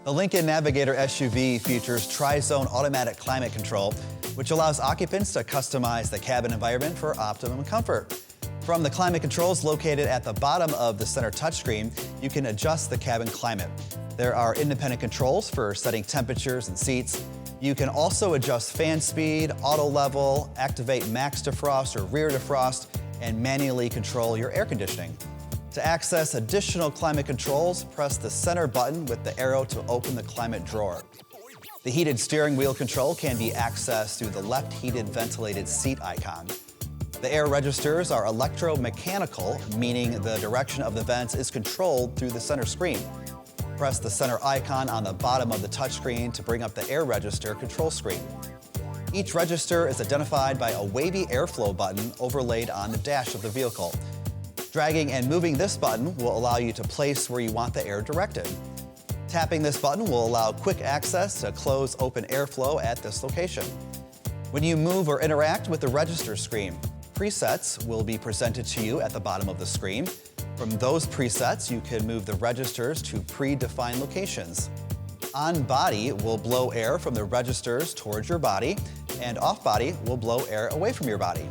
The Lincoln Navigator SUV features tri-zone automatic climate control, which allows occupants to customize the cabin environment for optimum comfort. From the climate controls located at the bottom of the center touchscreen, you can adjust the cabin climate. There are independent controls for setting temperatures and seats. You can also adjust fan speed, auto level, activate max defrost or rear defrost, and manually control your air conditioning. To access additional climate controls, press the center button with the arrow to open the climate drawer. The heated steering wheel control can be accessed through the left heated ventilated seat icon. The air registers are electromechanical, meaning the direction of the vents is controlled through the center screen. Press the center icon on the bottom of the touchscreen to bring up the air register control screen. Each register is identified by a wavy airflow button overlaid on the dash of the vehicle. Dragging and moving this button will allow you to place where you want the air directed. Tapping this button will allow quick access to close open airflow at this location. When you move or interact with the register screen, presets will be presented to you at the bottom of the screen. From those presets, you can move the registers to predefined locations. On body will blow air from the registers towards your body, and off body will blow air away from your body.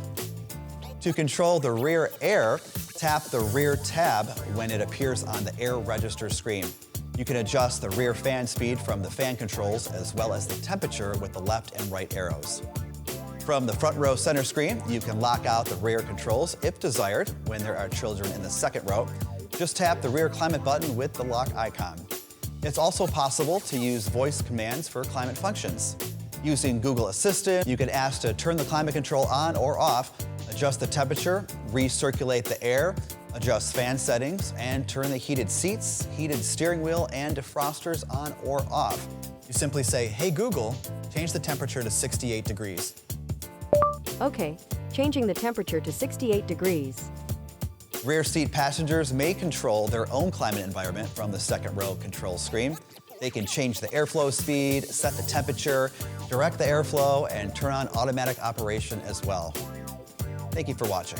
To control the rear air, tap the rear tab when it appears on the air register screen. You can adjust the rear fan speed from the fan controls as well as the temperature with the left and right arrows. From the front row center screen, you can lock out the rear controls if desired when there are children in the second row. Just tap the rear climate button with the lock icon. It's also possible to use voice commands for climate functions. Using Google Assistant, you can ask to turn the climate control on or off, adjust the temperature, recirculate the air, adjust fan settings, and turn the heated seats, heated steering wheel, and defrosters on or off. You simply say, "Hey Google, change the temperature to 68 degrees. Okay, changing the temperature to 68 degrees. Rear seat passengers may control their own climate environment from the second row control screen. They can change the airflow speed, set the temperature, direct the airflow, and turn on automatic operation as well. Thank you for watching.